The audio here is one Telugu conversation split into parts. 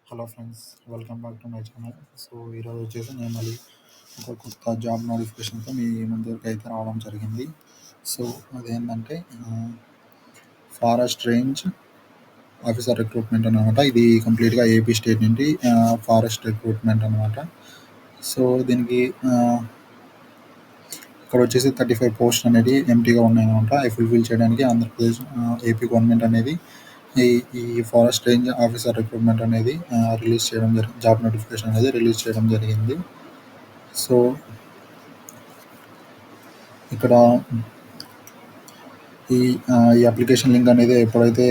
Hello friends, welcome back to my channel. So ఈరోజు వచ్చేసి నేను మళ్ళీ ఒక కొత్త జాబ్ నోటిఫికేషన్తో మీ ముందుకు అయితే రావడం జరిగింది. సో అదేంటంటే ఫారెస్ట్ రేంజ్ ఆఫీసర్ రిక్రూట్మెంట్ అనమాట. ఇది కంప్లీట్గా ఏపీ స్టేట్ నుండి ఫారెస్ట్ రిక్రూట్మెంట్ అనమాట. సో దీనికి ఇక్కడ వచ్చేసి 35 పోస్ట్ అనేది ఎంటీగా ఉన్నాయన్నమాట. అవి ఫుల్ఫిల్ చేయడానికి ఆంధ్రప్రదేశ్ ఏపీ గవర్నమెంట్ అనేది ఈ ఈ ఫారెస్ట్ రేంజ్ ఆఫీసర్ రిక్రూట్మెంట్ అనేది రిలీజ్ చేయడం జరిగింది. జాబ్ నోటిఫికేషన్ అనేది రిలీజ్ చేయడం జరిగింది. సో ఇక్కడ ఈ ఈ అప్లికేషన్ లింక్ అనేది ఎప్పుడంటే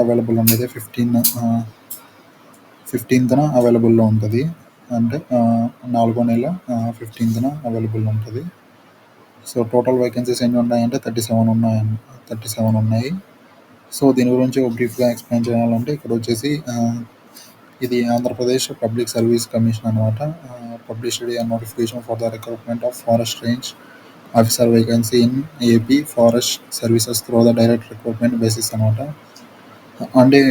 అవైలబుల్ అనేది 15th అవైలబుల్లో ఉంటుంది. అంటే 4వ నెల 15th అవైలబుల్ ఉంటుంది. సో టోటల్ వేకెన్సీస్ ఎన్ని ఉన్నాయంటే 37 ఉన్నాయి. సో దీని గురించి ఒక బ్రీఫ్గా ఎక్స్ప్లెయిన్ చేయాలంటే ఇక్కడ వచ్చేసి ఇది ఆంధ్రప్రదేశ్ పబ్లిక్ సర్వీస్ కమిషన్ అనమాట. Published notification for the recruitment of forest range officer vacancy in AP forest services through the direct recruitment basis అనమాట. అంటే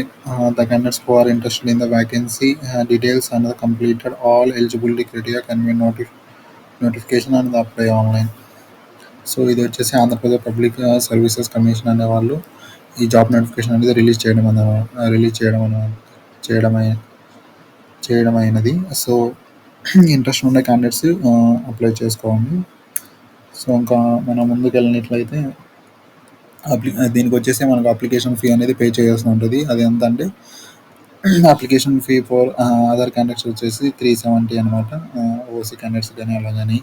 the candidates who are interested in the vacancy details and the completed all eligibility criteria can be notification and apply online. So ఇది వచ్చేసి ఆంధ్రప్రదేశ్ పబ్లిక్ సర్వీసెస్ కమిషన్ అనే వాళ్ళు ఈ జాబ్ నోటిఫికేషన్ అనేది చేయడం అయినది. సో ఇంట్రెస్ట్ ఉన్న క్యాండిడేట్స్ అప్లై చేసుకోండి. సో ఇంకా మనం ముందుకు వెళ్ళినట్లయితే దీనికి వచ్చేసి మనకు అప్లికేషన్ ఫీ అనేది పే చేయాల్సి ఉంటుంది. అది ఎంత అంటే application fee for other candidates వచ్చేసి 370 అనమాట. ఓసీ క్యాండిడేట్స్ కానీ అలా కానీ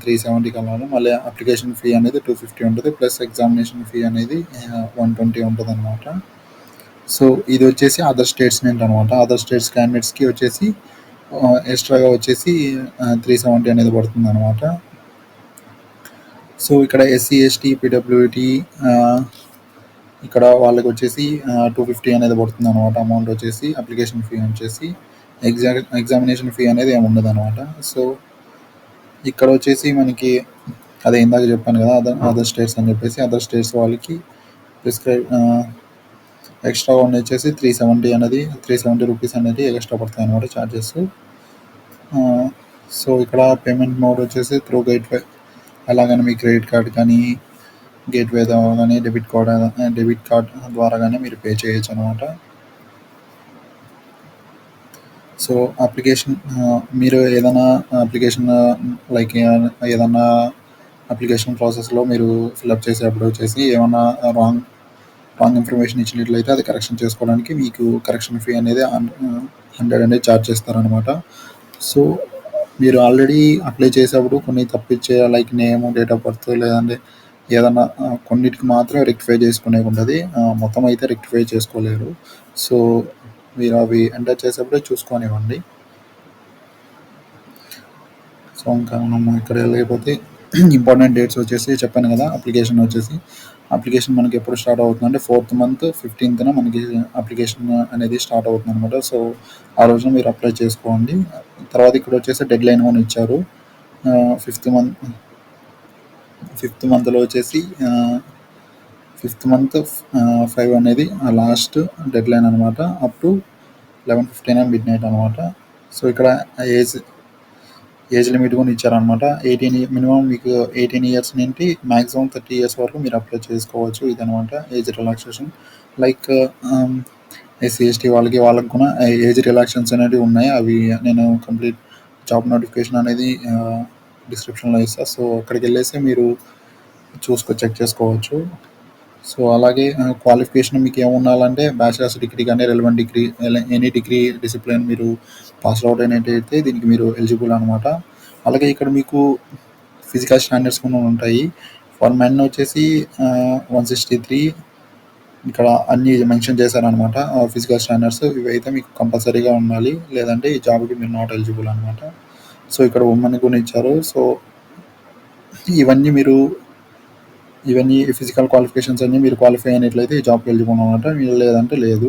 370 కలాలి. మళ్ళీ అప్లికేషన్ ఫీ అనేది 250 ఉంటుంది. ప్లస్ ఎగ్జామినేషన్ ఫీ అనేది 120 ఉంటుంది అనమాట. సో ఇది వచ్చేసి అదర్ స్టేట్స్ నుండి అనమాట. అదర్ స్టేట్స్ క్యాండిడేట్స్కి వచ్చేసి ఎక్స్ట్రాగా వచ్చేసి 370 అనేది పడుతుంది అనమాట. సో ఇక్కడ ఎస్సీ ఎస్టీ పీడబ్ల్యూటీ ఇక్కడ వాళ్ళకి వచ్చేసి 250 అనేది పడుతుంది అనమాట. అమౌంట్ వచ్చేసి అప్లికేషన్ ఫీ వచ్చేసి ఎగ్జామినేషన్ ఫీ అనేది ఏమి ఉండదు అనమాట. సో ఇక్కడ వచ్చేసి మనకి అదే ఇందాక చెప్పాను కదా, అదర్ స్టేట్స్ అని చెప్పేసి అదర్ స్టేట్స్ వాళ్ళకి ఎక్స్ట్రా వచ్చేసి 370 రూపీస్ అనేది ఎక్స్ట్రా పడతాయి అనమాట ఛార్జెస్. సో ఇక్కడ పేమెంట్ మోడ్ వచ్చేసి త్రూ గేట్వే, అలాగని మీ క్రెడిట్ కార్డ్ కానీ గేట్వే ద్వారా కానీ డెబిట్ కార్డ్ ద్వారా కానీ మీరు పే చేయొచ్చు అనమాట. సో మీరు ఏదైనా అప్లికేషన్ ఏదైనా అప్లికేషన్ ప్రాసెస్లో మీరు ఫిల్అప్ చేసేటప్పుడు వచ్చేసి ఏమైనా రాంగ్ ఇన్ఫర్మేషన్ ఇచ్చినట్లయితే అది కరెక్షన్ చేసుకోవడానికి మీకు కరెక్షన్ ఫీ అనేది 100 అనేది ఛార్జ్ చేస్తారనమాట. సో మీరు ఆల్రెడీ అప్లై చేసేటప్పుడు కొన్ని తప్పిచ్చే నేమ్, డేట్ ఆఫ్ బర్త్ లేదంటే ఏదన్నా కొన్నిటికి మాత్రం రెక్టిఫై చేసుకునే ఉంటుంది. మొత్తం అయితే రెక్టిఫై చేసుకోలేరు. సో మీరు అవి ఎంటర్ చేసేప్పుడే చూసుకొనివ్వండి. సో ఇంకా మనం ఇక్కడ వెళ్ళకపోతే ఇంపార్టెంట్ డేట్స్ వచ్చేసి చెప్పాను కదా. అప్లికేషన్ మనకి ఎప్పుడు స్టార్ట్ అవుతుందంటే 4th month 15th మనకి అప్లికేషన్ అనేది స్టార్ట్ అవుతుంది అనమాట. సో ఆ రోజున మీరు అప్లై చేసుకోండి. తర్వాత ఇక్కడ వచ్చేసి డెడ్ లైన్ కూడా ఇచ్చారు. 5th monthలో వచ్చేసి 5th month 5 అనేది లాస్ట్ డెడ్ లైన్ అనమాట. అప్ టు 11:59 midnight అనమాట. సో ఇక్కడ ఏజ్ లిమిట్ కూడా ఇచ్చారనమాట. మినిమం మీకు 18 years నుండి మ్యాక్సిమం 30 years వరకు మీరు అప్లై చేసుకోవచ్చు. ఇదనమాట ఏజ్ రిలాక్సేషన్. ఎస్సీ ఎస్టీ వాళ్ళకి కూడా ఏజ్ రిలాక్సేషన్స్ అనేవి ఉన్నాయి. అవి నేను కంప్లీట్ జాబ్ నోటిఫికేషన్ అనేది డిస్క్రిప్షన్లో ఇస్తాను. సో అక్కడికి వెళ్ళేసి మీరు చెక్ చేసుకోవచ్చు. సో అలాగే క్వాలిఫికేషన్ మీకు ఏముండాలంటే బ్యాచిలర్స్ డిగ్రీ కానీ relevant degree, any degree discipline మీరు పాస్ అవుట్ అయినట్టయితే దీనికి మీరు ఎలిజిబుల్ అనమాట. అలాగే ఇక్కడ మీకు ఫిజికల్ స్టాండర్డ్స్ కూడా ఉంటాయి. ఫర్ మెన్ వచ్చేసి 163 ఇక్కడ అన్ని మెన్షన్ చేశారనమాట. ఫిజికల్ స్టాండర్డ్స్ ఇవైతే మీకు కంపల్సరీగా ఉండాలి, లేదంటే ఈ జాబ్కి మీరు నాట్ ఎలిజిబుల్ అనమాట. సో ఇక్కడ ఉమెన్ కూడా ఇచ్చారు. సో ఇవన్నీ ఫిజికల్ క్వాలిఫికేషన్స్ అన్నీ మీరు క్వాలిఫై అయినట్లయితే ఈ జాబ్కి ఎలిజిబుల్ అనమాట, లేదంటే లేదు.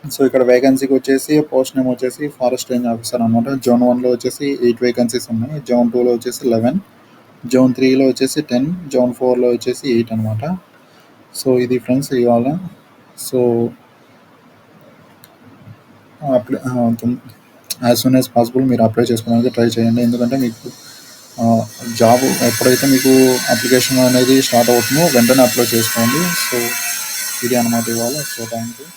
సో ఇక్కడ వేకెన్సీకి వచ్చేసి పోస్ట్ నేమ్ వచ్చేసి ఫారెస్ట్ రేంజ్ ఆఫీసర్ అనమాట. జోన్ 1లో వచ్చేసి 8 వేకెన్సీస్ ఉన్నాయి. జోన్ 2లో వచ్చేసి 11, జోన్ 3లో వచ్చేసి 10, జోన్ 4లో వచ్చేసి 8 అనమాట. సో ఇది ఫ్రెండ్స్ ఇవాళ. So apply as soon as possible మీరు అప్లై చేసుకోవడానికి ట్రై చేయండి. ఎందుకంటే మీకు జాబ్ ఎప్పుడైతే మీకు అప్లికేషన్ అనేది స్టార్ట్ అవుతుందో వెంటనే అప్లై చేసుకోండి. సో ఇది అనమాట ఇవాళ. So thank you.